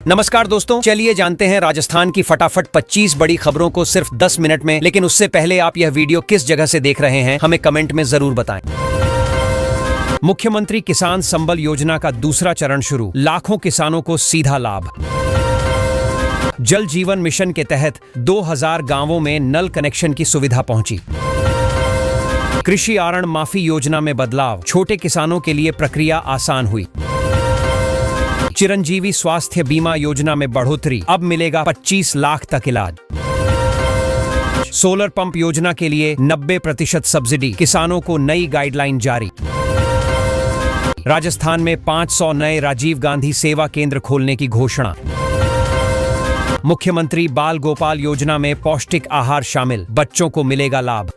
नमस्कार दोस्तों, चलिए जानते हैं राजस्थान की फटाफट 25 बड़ी खबरों को सिर्फ 10 मिनट में। लेकिन उससे पहले आप यह वीडियो किस जगह से देख रहे हैं हमें कमेंट में जरूर बताएं। मुख्यमंत्री किसान संबल योजना का दूसरा चरण शुरू, लाखों किसानों को सीधा लाभ। जल जीवन मिशन के तहत 2000 गांवों में नल कनेक्शन की सुविधा पहुंची। कृषि आरण माफी योजना में बदलाव, छोटे किसानों के लिए प्रक्रिया आसान हुई। चिरंजीवी स्वास्थ्य बीमा योजना में बढ़ोतरी, अब मिलेगा 25 लाख तक इलाज। सोलर पंप योजना के लिए 90% सब्सिडी, किसानों को नई गाइडलाइन जारी। राजस्थान में 500 नए राजीव गांधी सेवा केंद्र खोलने की घोषणा। मुख्यमंत्री बाल गोपाल योजना में पौष्टिक आहार शामिल, बच्चों को मिलेगा लाभ।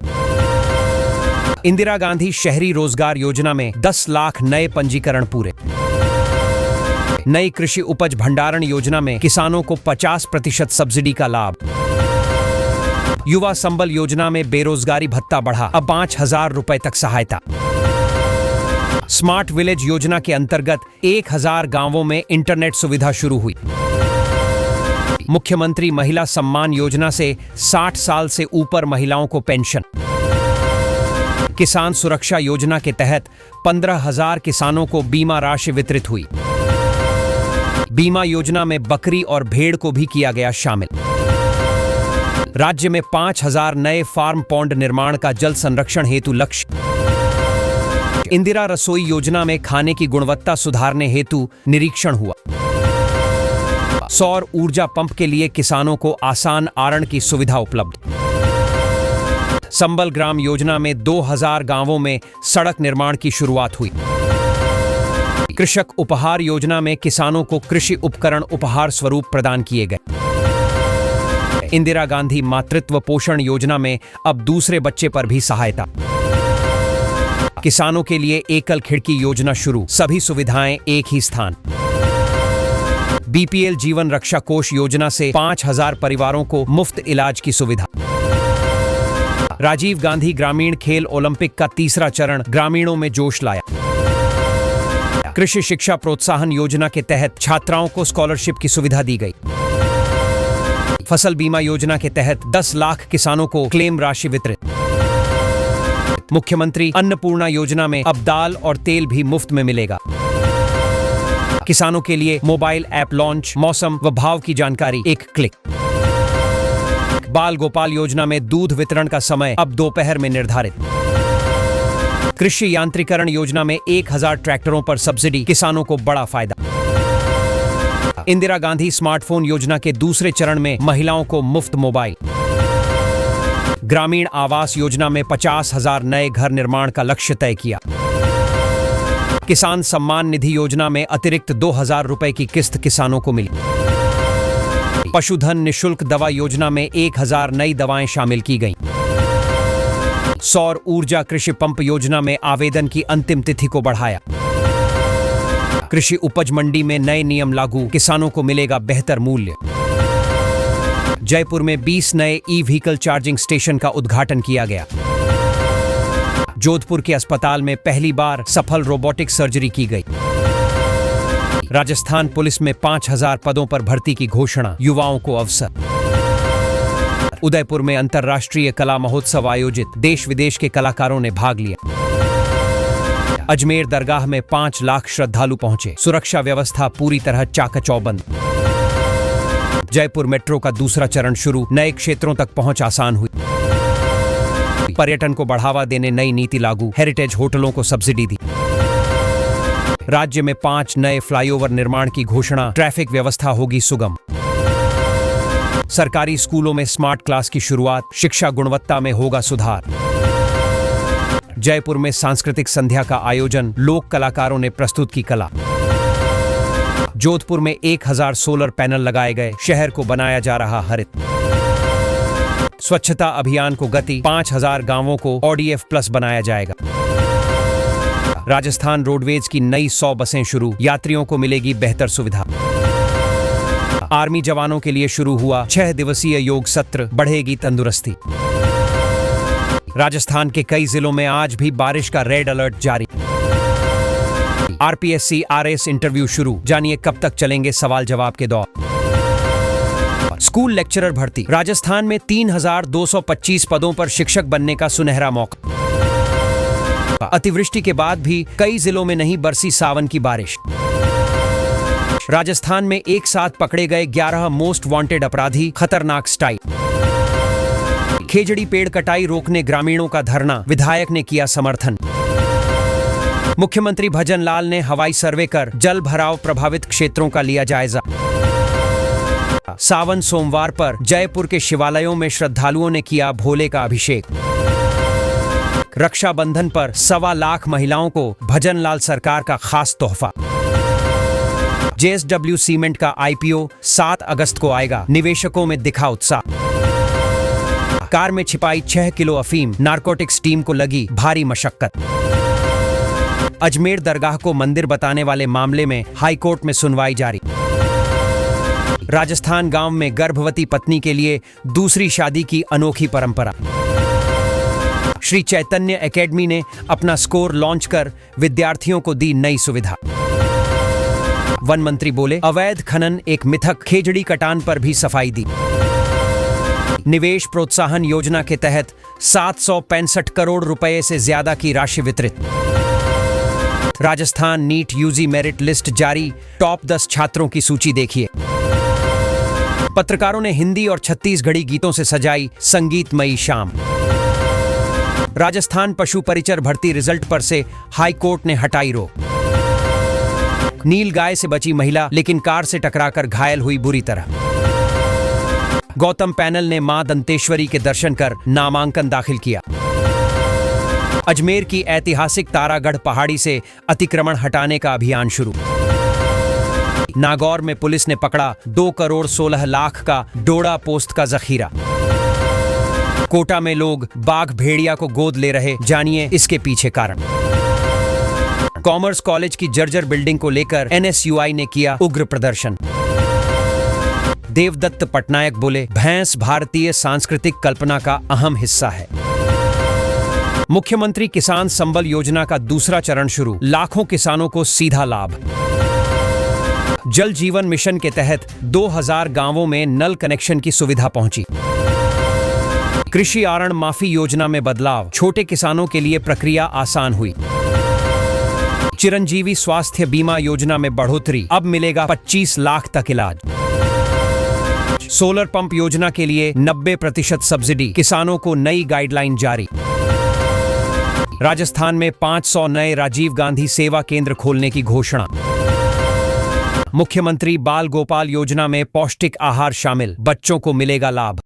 इंदिरा गांधी शहरी रोजगार योजना में 10 लाख नए पंजीकरण पूरे। नई कृषि उपज भंडारण योजना में किसानों को 50% सब्सिडी का लाभ। युवा संबल योजना में बेरोजगारी भत्ता बढ़ा, अब 5000 रुपए तक सहायता। स्मार्ट विलेज योजना के अंतर्गत 1000 गांवों में इंटरनेट सुविधा शुरू हुई। मुख्यमंत्री महिला सम्मान योजना से 60 साल से ऊपर महिलाओं को पेंशन। किसान सुरक्षा योजना के तहत 15,000 किसानों को बीमा राशि वितरित हुई। बीमा योजना में बकरी और भेड़ को भी किया गया शामिल। राज्य में 5000 नए फार्म पॉन्ड निर्माण का जल संरक्षण हेतु लक्ष्य। इंदिरा रसोई योजना में खाने की गुणवत्ता सुधारने हेतु निरीक्षण हुआ। सौर ऊर्जा पंप के लिए किसानों को आसान आरण की सुविधा उपलब्ध। संबल ग्राम योजना में 2000 गांवों में सड़क निर्माण की शुरुआत हुई। कृषक उपहार योजना में किसानों को कृषि उपकरण उपहार स्वरूप प्रदान किए गए। इंदिरा गांधी मातृत्व पोषण योजना में अब दूसरे बच्चे पर भी सहायता। किसानों के लिए एकल खिड़की योजना शुरू, सभी सुविधाएं एक ही स्थान। बीपीएल जीवन रक्षा कोष योजना से 5000 परिवारों को मुफ्त इलाज की सुविधा। राजीव गांधी ग्रामीण खेल ओलंपिक का तीसरा चरण ग्रामीणों में जोश लाया। कृषि शिक्षा प्रोत्साहन योजना के तहत छात्राओं को स्कॉलरशिप की सुविधा दी गई। फसल बीमा योजना के तहत 10 लाख किसानों को क्लेम राशि वितरित। मुख्यमंत्री अन्नपूर्णा योजना में अब दाल और तेल भी मुफ्त में मिलेगा। किसानों के लिए मोबाइल ऐप लॉन्च, मौसम व भाव की जानकारी एक क्लिक। बाल गोपाल योजना में दूध वितरण का समय अब दोपहर में निर्धारित। कृषि यांत्रिकरण योजना में 1000 ट्रैक्टरों पर सब्सिडी, किसानों को बड़ा फायदा। इंदिरा गांधी स्मार्टफोन योजना के दूसरे चरण में महिलाओं को मुफ्त मोबाइल। ग्रामीण आवास योजना में 50,000 नए घर निर्माण का लक्ष्य तय किया। किसान सम्मान निधि योजना में अतिरिक्त 2000 रुपए की किस्त किसानों को मिली। पशुधन निशुल्क दवा योजना में 1000 नई दवाएं शामिल की गईं। सौर ऊर्जा कृषि पंप योजना में आवेदन की अंतिम तिथि को बढ़ाया। कृषि उपज मंडी में नए नियम लागू, किसानों को मिलेगा बेहतर मूल्य। जयपुर में 20 नए ई व्हीकल चार्जिंग स्टेशन का उद्घाटन किया गया। जोधपुर के अस्पताल में पहली बार सफल रोबोटिक सर्जरी की गई। राजस्थान पुलिस में 5000 पदों पर भर्ती की घोषणा, युवाओं को अवसर। उदयपुर में अंतर्राष्ट्रीय कला महोत्सव आयोजित, देश विदेश के कलाकारों ने भाग लिया। अजमेर दरगाह में 5 लाख श्रद्धालु पहुंचे, सुरक्षा व्यवस्था पूरी तरह चाकचौबंद। जयपुर मेट्रो का दूसरा चरण शुरू, नए क्षेत्रों तक पहुंच आसान हुई। पर्यटन को बढ़ावा देने नई नीति लागू, हेरिटेज होटलों को सब्सिडी दी। राज्य में 5 नए फ्लाईओवर निर्माण की घोषणा, ट्रैफिक व्यवस्था होगी सुगम। सरकारी स्कूलों में स्मार्ट क्लास की शुरुआत, शिक्षा गुणवत्ता में होगा सुधार। जयपुर में सांस्कृतिक संध्या का आयोजन, लोक कलाकारों ने प्रस्तुत की कला। जोधपुर में 1000 सोलर पैनल लगाए गए, शहर को बनाया जा रहा हरित। स्वच्छता अभियान को गति, 5000 गांवों को ODF प्लस बनाया जाएगा। राजस्थान रोडवेज की नई 100 बसें शुरू, यात्रियों को मिलेगी बेहतर सुविधा। आर्मी जवानों के लिए शुरू हुआ 6 दिवसीय योग सत्र, बढ़ेगी तंदुरुस्ती। राजस्थान के कई जिलों में आज भी बारिश का रेड अलर्ट जारी। आरपीएससी आरएस इंटरव्यू शुरू, जानिए कब तक चलेंगे सवाल जवाब के दौर। स्कूल लेक्चरर भर्ती, राजस्थान में 3,225 पदों पर शिक्षक बनने का सुनहरा मौका। अतिवृष्टि के बाद भी कई जिलों में नहीं बरसी सावन की बारिश। राजस्थान में एक साथ पकड़े गए 11 मोस्ट वांटेड अपराधी, खतरनाक स्टाइल। खेजड़ी पेड़ कटाई रोकने ग्रामीणों का धरना, विधायक ने किया समर्थन। मुख्यमंत्री भजन लाल ने हवाई सर्वे कर जल भराव प्रभावित क्षेत्रों का लिया जायजा। सावन सोमवार पर जयपुर के शिवालयों में श्रद्धालुओं ने किया भोले का अभिषेक। रक्षाबंधन पर 1.25 लाख महिलाओं को भजन लाल सरकार का खास तोहफा। जेएसडब्ल्यू सीमेंट का आईपीओ 7 अगस्त को आएगा, निवेशकों में दिखा उत्साह। कार में छिपाई 6 किलो अफीम, नारकोटिक्स टीम को लगी भारी मशक्कत। अजमेर दरगाह को मंदिर बताने वाले मामले में हाईकोर्ट में सुनवाई जारी। राजस्थान गांव में गर्भवती पत्नी के लिए दूसरी शादी की अनोखी परंपरा। श्री चैतन्य एकेडमी ने अपना स्कोर लॉन्च कर विद्यार्थियों को दी नई सुविधा। वन मंत्री बोले, अवैध खनन एक मिथक, खेजड़ी कटान पर भी सफाई दी। निवेश प्रोत्साहन योजना के तहत 765 करोड़ रुपए से ज्यादा की राशि वितरित। Rajasthan NEET UG merit list जारी, टॉप 10 छात्रों की सूची देखिए। पत्रकारों ने हिंदी और छत्तीसगढ़ी गीतों से सजाई संगीतमयी शाम। राजस्थान पशु परिचर भर्ती रिजल्ट पर से हाईकोर्ट ने हटाई रोक। नील गाय से बची महिला लेकिन कार से टकराकर घायल हुई बुरी तरह। गौतम पैनल ने मां दंतेश्वरी के दर्शन कर नामांकन दाखिल किया। अजमेर की ऐतिहासिक तारागढ़ पहाड़ी से अतिक्रमण हटाने का अभियान शुरू। नागौर में पुलिस ने पकड़ा 2 करोड़ 16 लाख का डोडा पोस्त का जखीरा। कोटा में लोग बाघ भेड़िया को गोद ले रहे, जानिए इसके पीछे कारण। कॉमर्स कॉलेज की जर्जर बिल्डिंग को लेकर एनएसयूआई ने किया उग्र प्रदर्शन। देवदत्त पटनायक बोले, भैंस भारतीय सांस्कृतिक कल्पना का अहम हिस्सा है। मुख्यमंत्री किसान संबल योजना का दूसरा चरण शुरू, लाखों किसानों को सीधा लाभ। जल जीवन मिशन के तहत 2000 गांवों में नल कनेक्शन की सुविधा पहुंची। कृषि आरण माफी योजना में बदलाव, छोटे किसानों के लिए प्रक्रिया आसान हुई। चिरंजीवी स्वास्थ्य बीमा योजना में बढ़ोतरी, अब मिलेगा 25 लाख तक इलाज। सोलर पंप योजना के लिए 90% सब्सिडी, किसानों को नई गाइडलाइन जारी। राजस्थान में 500 नए राजीव गांधी सेवा केंद्र खोलने की घोषणा। मुख्यमंत्री बाल गोपाल योजना में पौष्टिक आहार शामिल, बच्चों को मिलेगा लाभ।